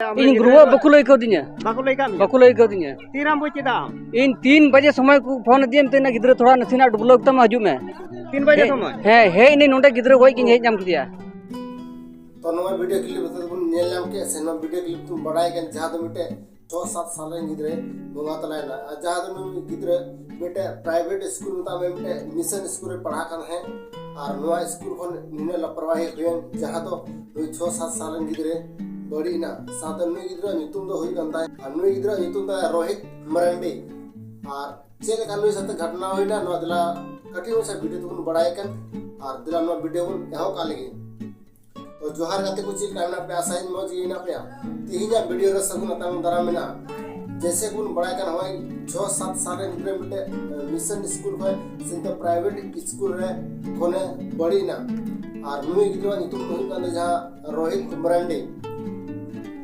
इन ग्रुआ बकुल लई कदिnya बाको लई का तीराम बुझ केदा इन 3 बजे समय को फोन दियम तेना गिद्र थोड़ा नसीना डुबलोक तम हजू में 3 बजे समय हे इन नोंडे गिद्र गई किन हे जाम किया तो नवा वीडियो क्लिप बता बुन नेल नाम के से नवा वीडियो क्लिप तुम बड़ाई के जहां तो मिटे 6-7 साल रे गिद्रे बुंगा तलायना जहां तो गिद्रे बेटे प्राइवेट स्कूल में मिटे मिशन स्कूल रे पढ़ा कर है और नवा स्कूल खन निने लापरवाही हुएन जहां तो 6-7 साल रे गिद्रे बड़ी ना साथ नुई गिद्रा नितुम दो हुई गंदा है नुई गिद्रा नितुम दा रोहित मरांडी और चेले का नुई साथ घटना होइना नो दिला कटिंग से वीडियो तुम बड़ाई कन और दिला नो वीडियो एहो का लगी तो जोहार गाते कुछ टाइम ना पे आसाइन मौज गी ना पे तिहिना वीडियो रे सगुन ताम दरा मेना जैसे कुन बड़ाई कन होय 6-7 साल रे गिद्रा मिटे मिशन स्कूल होय सिंत प्राइवेट स्कूल रे कोने बड़ी ना और नुई गिद्रा नितुम हुई गंदा जहां रोहित मरांडी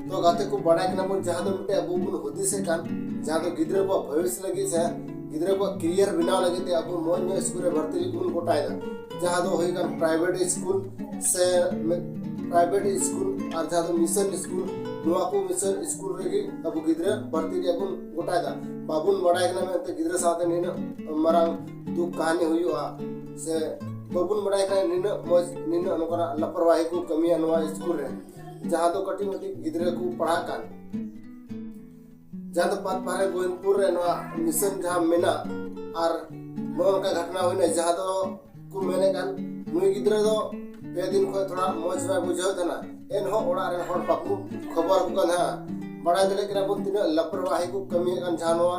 तो गाते को बड़ा के नाम जहां तो मिटे अबू बुन हुदी से कान जहां तो गिद्रे को भविष्य लगी से गिद्रे को करियर बनाव लगी ते अबू मोन में स्कूल रे भर्ती कुन कोटायदा जहां तो होई कान प्राइवेट स्कूल से प्राइवेट स्कूल और जहां तो मिशन स्कूल नुआ को मिशन स्कूल रे अबू गिद्रे भर्ती रे कुन कोटायदा बाबुन बड़ा के नाम ते गिद्रे साथे नीन मरांग दुख कहानी हुईवा से बाबुन बड़ा के नीन मोज नीन अनकरा लापरवाही को कमी अनवा स्कूल रे जहां तो कटी मटी गिद्रे को पढ़ा कान जहां तो पात पारे गोविंदपुर रे नवा मिशन जहां मेना और नोन का घटना होइने जहां तो को मेने कान नुई गिद्रे दो पे दिन को थोड़ा मौज में बुझाव तना एन हो ओड़ा रे हर बापू खबर को कन हा बड़ा दले केना बुन तिना लापरवाही को कमी कान जहां नवा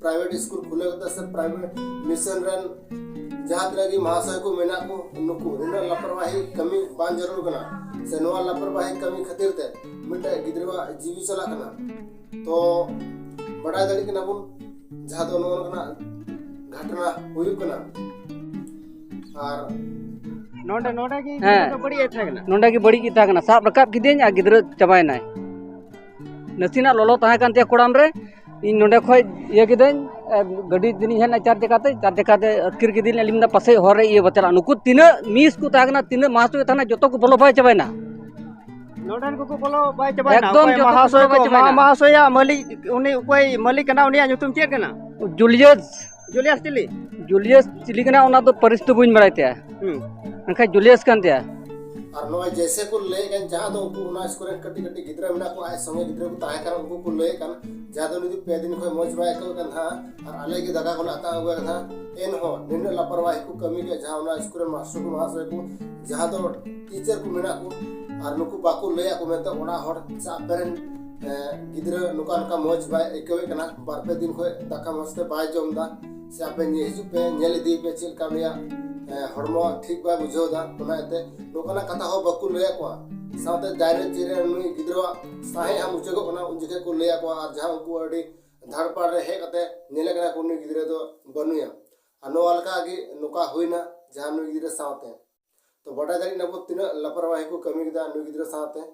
प्राइवेट स्कूल खुले गता से प्राइवेट मिशन रन जहां तरह की महाशय को मेना को नुकु इन लापरवाही कमी बान जरूर कना से नवा लापरवाही कमी खातिर ते मिटे गिद्रवा जीवी चला कना तो बड़ा दली कना बुन जहां तो नोन कना घटना हुई कना और नोंडे नोंडे की तो बड़ी अच्छा कना नोंडे की बड़ी की था कना साब रकाब किदेन आ गिद्र चबाय नाय नसीना लोलो ताहे कान ते कोड़ाम रे इन नोंडे खय ये किदेन गड्डी दिनी है ना 4 चकाते अतकिर के दिन अलिमदा पासे हरे ये बचला नुकु तीन मिस को तागना तीन मासु थाना जतो को बोलो भाई चबायना नोडन को बोलो भाई चबायना एकदम महाशय मालिक उनी कोई मालिक कना उनी nyutum चेक कना जूलियस चिली कना ओना तो परिस्थिति बुझ बरायते अंका जूलियस कानते और नवा जैसे को ले गन जहां तो उनको उना स्कूल कटी कटी गिद्रा मेना को आए संगे गिद्रा को ताहे कर उनको को ले कन जहां तो निदि पे दिन को मौज बाय को कन हा और आले की दगा को आता हुआ था एन हो निन लापरवाही को कमी के जहां उना स्कूल मास्टर को महाशय को जहां तो टीचर को मेना को और नुकु बाको ले को मेनता ओना हर सा पेरेंट गिद्रा नुका नुका मौज बाय एकवे कना बार पे दिन को दका मस्ते बाय जमदा से आपे नि हिजु पे नेल दी पे चिल कामिया हड़मो ठीक बा बुझोदा ओनाते लोकना कथा हो बकु ले को साथे दायरे चिरे नुई गिद्रवा साहे हम उचगो कोना उनजे को ले को और जहां को अडी धड़पाड़ रे हे कते नेले कना को नुई गिद्रे तो बनुया अनोवाल का आगे नुका होइना जहां नुई गिद्रे साथे तो बड़ा दारी नबो तिना लापरवाही को कमी गिदा नुई गिद्रे साथे